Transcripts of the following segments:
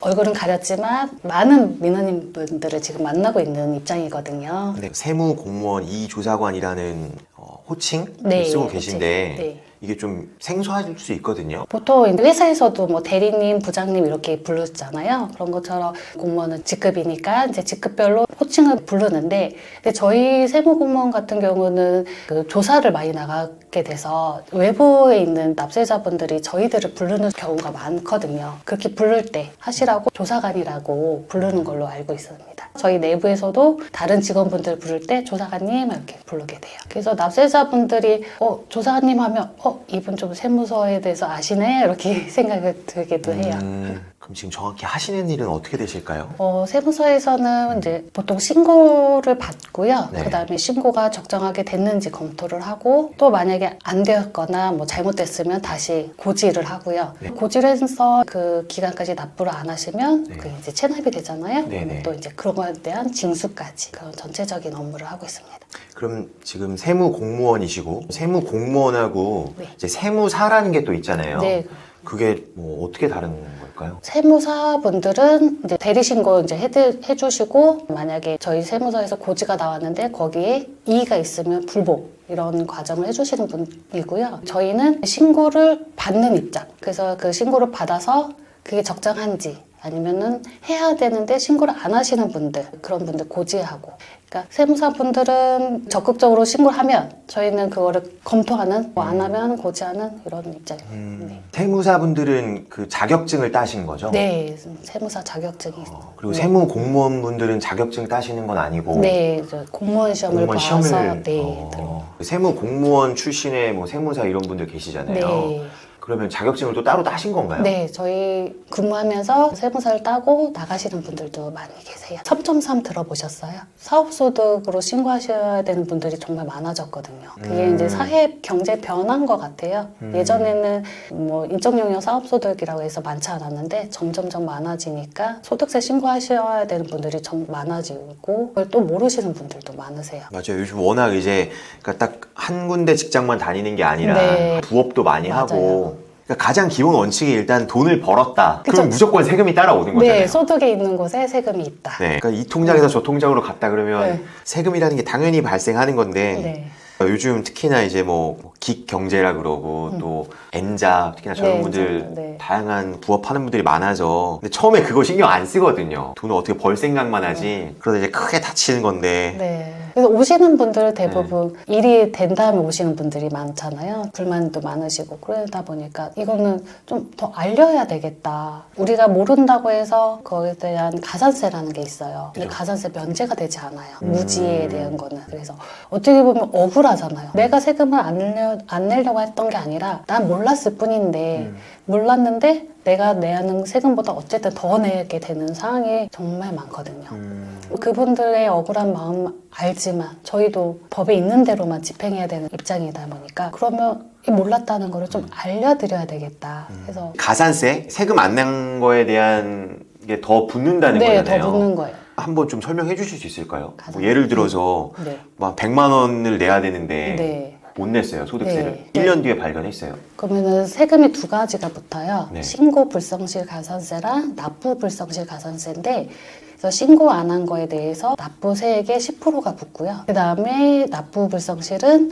얼굴은 가렸지만 많은 민원인 분들을 지금 만나고 있는 입장이거든요. 네, 세무 공무원 이조사관이라는 호칭 네, 쓰고 호칭. 계신데 네. 이게 좀 생소할 수 있거든요. 보통 이제 회사에서도 뭐 대리님, 부장님 이렇게 부르잖아요. 그런 것처럼 공무원은 직급이니까 이제 직급별로 호칭을 부르는데, 근데 저희 세무공무원 같은 경우는 그 조사를 많이 나가게 돼서 외부에 있는 납세자분들이 저희들을 부르는 경우가 많거든요. 그렇게 부를 때 하시라고 조사관이라고 부르는 걸로 알고 있습니다. 저희 내부에서도 다른 직원분들 부를 때 조사관님 이렇게 부르게 돼요. 그래서 납세자분들이 조사관님 하면 이분 좀 세무서에 대해서 아시네 이렇게 생각이 들기도 해요. 그럼 지금 정확히 하시는 일은 어떻게 되실까요? 세무서에서는 이제 보통 신고를 받고요. 네. 그다음에 신고가 적정하게 됐는지 검토를 하고, 또 만약에 안 되었거나 뭐 잘못됐으면 다시 고지를 하고요. 네. 고지를 해서 그 기간까지 납부를 안 하시면 네. 그 이제 체납이 되잖아요. 네네. 또 이제 그런 거에 대한 징수까지 그런 전체적인 업무를 하고 있습니다. 그럼 지금 세무 공무원이시고 세무 공무원하고 네. 이제 세무사라는 게 또 있잖아요. 네. 그게 뭐 어떻게 다른 걸까요? 세무사분들은 이제 대리신고 이제 해주시고, 만약에 저희 세무서에서 고지가 나왔는데 거기에 이의가 있으면 불복 이런 과정을 해주시는 분이고요. 저희는 신고를 받는 입장. 그래서 그 신고를 받아서 그게 적정한지, 아니면은 해야 되는데 신고를 안 하시는 분들, 그런 분들 고지하고. 그러니까 세무사분들은 적극적으로 신고를 하면 저희는 그거를 검토하는, 뭐 안 하면 고지하는 이런 입장입니다. 네. 세무사분들은 그 자격증을 따신 거죠? 네, 세무사 자격증이 있어요. 그리고 네. 세무 공무원분들은 자격증 따시는 건 아니고 네, 공무원 시험을 공무원 봐서 시험을 들어. 세무 공무원 출신의 뭐 세무사 이런 분들 계시잖아요. 네. 그러면 자격증을 또 따로 따신 건가요? 네, 저희 근무하면서 세무사를 따고 나가시는 분들도 많이 계세요. 3.3 들어보셨어요? 사업소득으로 신고하셔야 되는 분들이 정말 많아졌거든요. 그게 이제 사회 경제 변화인 것 같아요. 예전에는 뭐 인적용역 사업소득이라고 해서 많지 않았는데 점점점 많아지니까 소득세 신고하셔야 되는 분들이 좀 많아지고, 그걸 또 모르시는 분들도 많으세요. 맞아요. 요즘 워낙 이제 그러니까 딱 한 군데 직장만 다니는 게 아니라 네. 부업도 많이 맞아요. 하고, 그러니까 가장 기본 원칙이 일단 돈을 벌었다. 그쵸. 그럼 무조건 세금이 따라오는 거잖아요. 네, 소득에 있는 곳에 세금이 있다. 네, 그러니까 이 통장에서 저 통장으로 갔다 그러면 네. 세금이라는 게 당연히 발생하는 건데, 네. 요즘 특히나 이제 뭐 긱경제라 그러고 또 N자, 특히나 젊은 네, 분들 네. 다양한 부업하는 분들이 많아서, 근데 처음에 그거 신경 안 쓰거든요. 돈을 어떻게 벌 생각만 하지. 그러다 이제 크게 다치는 건데. 네. 그래서 오시는 분들 대부분 일이 된 다음에 오시는 분들이 많잖아요. 불만도 많으시고. 그러다 보니까 이거는 좀 더 알려야 되겠다. 우리가 모른다고 해서 거기에 대한 가산세라는 게 있어요. 근데 그죠. 가산세 면제가 되지 않아요. 무지에 대한 거는. 그래서 어떻게 보면 억울하잖아요. 내가 세금을 안 내려고 했던 게 아니라 난 몰랐을 뿐인데, 몰랐는데 내가 내야 하는 세금보다 어쨌든 더 내게 되는 상황이 정말 많거든요. 그분들의 억울한 마음 알지만 저희도 법에 있는 대로만 집행해야 되는 입장이다 보니까, 그러면 이 몰랐다는 거를 좀 알려드려야 되겠다. 그래서 가산세? 세금 안 낸 거에 대한 게 더 붙는다는 네, 거잖아요. 더 붙는 거예요. 한번 좀 설명해 주실 수 있을까요? 가산세. 뭐 예를 들어서 네. 막 100만 원을 내야 되는데 네. 못 냈어요, 소득세를. 네. 1년 뒤에 발견했어요. 그러면은 세금이 두 가지가 붙어요. 네. 신고 불성실 가산세랑 납부 불성실 가산세인데, 그래서 신고 안 한 거에 대해서 납부세액의 10%가 붙고요. 그 다음에 납부 불성실은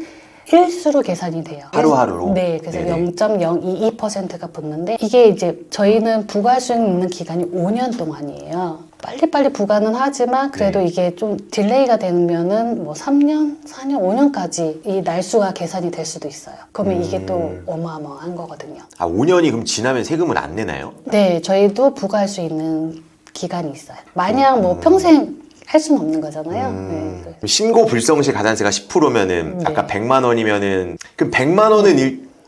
일수로 계산이 돼요. 하루하루로? 네, 그래서 네네. 0.022%가 붙는데, 이게 이제 저희는 부과할 수 있는 기간이 5년 동안이에요. 빨리빨리 부과는 하지만 그래도 네. 이게 좀 딜레이가 되면은 뭐 3년, 4년, 5년까지 이 날수가 계산이 될 수도 있어요. 그러면 이게 또 어마어마한 거거든요. 아, 5년이 그럼 지나면 세금을 안 내나요? 네, 저희도 부과할 수 있는 기간이 있어요. 마냥 뭐 평생 할 수는 없는 거잖아요. 네. 신고 불성실 가산세가 10%면은 네. 아까 100만 원이면은 그럼 100만 원은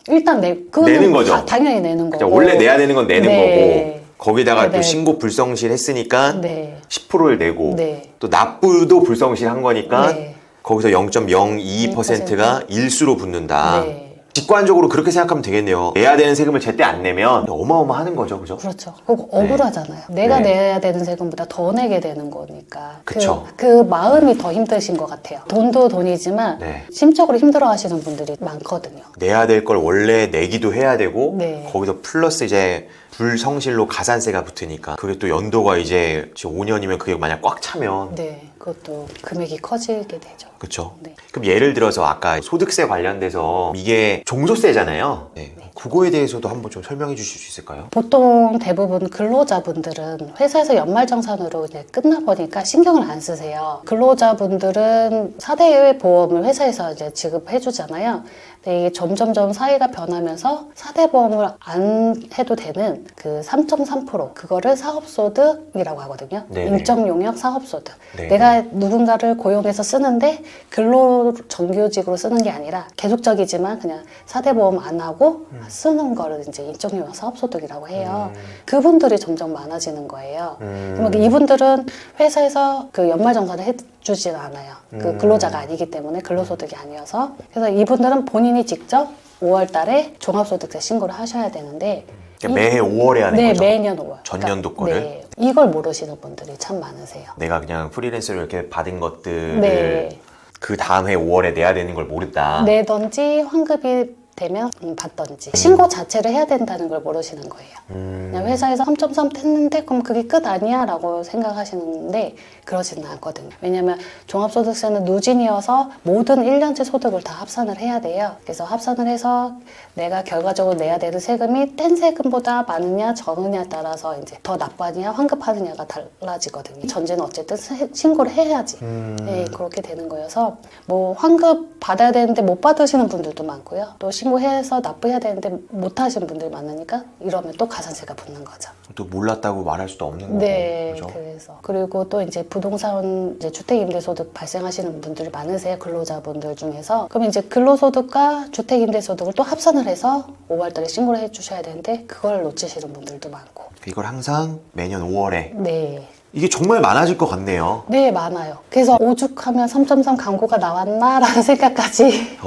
일단 그거는 내는 거죠? 당연히 내는 거고. 원래 내야 되는 건 내는 네. 거고, 거기다가 네, 또 네. 신고 불성실 했으니까 네. 10%를 내고, 네. 또 납부도 불성실 한 거니까 네. 거기서 0.022%가 일수로 붙는다. 네. 직관적으로 그렇게 생각하면 되겠네요. 내야 되는 세금을 제때 안 내면 어마어마하는 거죠, 그죠? 그렇죠. 그리고 억울하잖아요. 내가 네. 내야 되는 세금보다 더 내게 되는 거니까. 그쵸. 그 마음이 더 힘드신 것 같아요. 돈도 돈이지만 네. 심적으로 힘들어 하시는 분들이 많거든요. 내야 될 걸 원래 내기도 해야 되고, 네. 거기서 플러스 이제 불성실로 가산세가 붙으니까 그게 또 연도가 이제 5년이면 그게 만약 꽉 차면 네, 그것도 금액이 커지게 되죠. 그렇죠. 네. 그럼 예를 들어서 아까 소득세 관련돼서 이게 종소세잖아요. 네. 그거에 대해서도 한번 좀 설명해 주실 수 있을까요? 보통 대부분 근로자분들은 회사에서 연말정산으로 이제 끝나버리니까 신경을 안 쓰세요. 근로자분들은 4대 보험을 회사에서 이제 지급해주잖아요. 근데 이게 점점점 사회가 변하면서 4대 보험을 안 해도 되는 그 3.3% 그거를 사업소득이라고 하거든요. 네네. 인적용역 사업소득. 네네. 내가 누군가를 고용해서 쓰는데 근로 정규직으로 쓰는 게 아니라 계속적이지만 그냥 4대 보험 안 하고 쓰는 거를 이제 인적용역 사업소득이라고 해요. 그분들이 점점 많아지는 거예요. 그러면 이분들은 회사에서 그 연말정산을 해주진 않아요. 그 근로자가 아니기 때문에 근로소득이 아니어서. 그래서 이분들은 본인이 직접 5월 달에 종합소득세 신고를 하셔야 되는데 그러니까 매해 5월에 하는 네, 거죠? 매년 5월. 전년도 거를? 네, 이걸 모르시는 분들이 참 많으세요. 내가 그냥 프리랜서로 이렇게 받은 것들을 네. 그 다음 해 5월에 내야 되는 걸 모른다. 내던지 환급이 되면 받던지 신고 자체를 해야 된다는 걸 모르시는 거예요. 그냥 회사에서 3.3 했는데 그럼 그게 끝 아니야? 라고 생각하시는데 그러지는 않거든요. 왜냐하면 종합소득세는 누진이어서 모든 1년치 소득을 다 합산을 해야 돼요. 그래서 합산을 해서 내가 결과적으로 내야 되는 세금이 뗀 세금보다 많으냐 적으냐에 따라서 이제 더 납부하느냐 환급하느냐가 달라지거든요. 전제는 어쨌든 신고를 해야지. 네, 그렇게 되는 거여서 뭐 환급 받아야 되는데 못 받으시는 분들도 많고요. 또 신고해서 납부해야 되는데 못 하시는 분들이 많으니까 이러면 또 가산세가 붙는 거죠. 또 몰랐다고 말할 수도 없는 거고. 네, 그죠? 그래서 그리고 또 이제 부동산 이제 주택임대소득 발생하시는 분들이 많으세요. 근로자분들 중에서 그럼 이제 근로소득과 주택임대소득을 또 합산을 해서 5월달에 신고를 해주셔야 되는데 그걸 놓치시는 분들도 많고. 이걸 항상 매년 5월에 네. 이게 정말 많아질 것 같네요. 네, 많아요. 그래서 오죽하면 3.3 광고가 나왔나라는 생각까지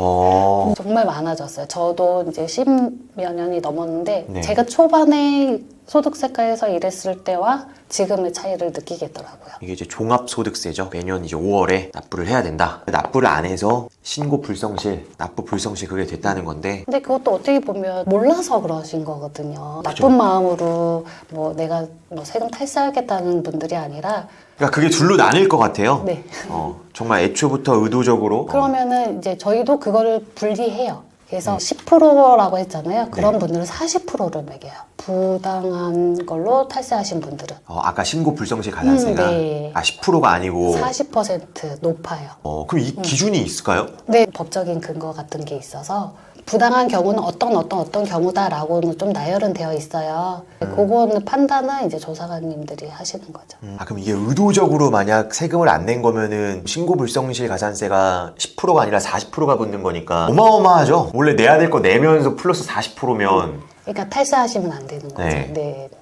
정말 많아졌어요. 저도 이제 10여 년이 넘었는데 네. 제가 초반에 소득세과에서 일했을 때와 지금의 차이를 느끼겠더라고요. 이게 이제 종합소득세죠. 매년 이제 5월에 납부를 해야 된다. 납부를 안 해서 신고 불성실, 납부 불성실 그게 됐다는 건데 근데 그것도 어떻게 보면 몰라서 그러신 거거든요. 나쁜 마음으로 뭐 내가 뭐 세금 탈세하겠다는 분들이 아니라 그러니까 그게 둘로 나뉠 것 같아요. 네. 정말 애초부터 의도적으로 그러면은 이제 저희도 그거를 분리해요. 그래서 10%라고 했잖아요. 그런 분들은 40%를 매겨요. 부당한 걸로 탈세하신 분들은. 아까 신고 불성실 가산세가 네. 10%가 아니고 40% 높아요. 그럼 이 기준이 있을까요? 네, 법적인 근거 같은 게 있어서 부당한 경우는 어떤 경우다라고는 좀 나열은 되어 있어요. 그거는 판단은 이제 조사관님들이 하시는 거죠. 그럼 이게 의도적으로 만약 세금을 안 낸 거면은 신고 불성실 가산세가 10%가 아니라 40%가 붙는 거니까 어마어마하죠. 원래 내야 될 거 내면서 플러스 40%면 그러니까 탈세하시면 안 되는 거죠. 네. 네.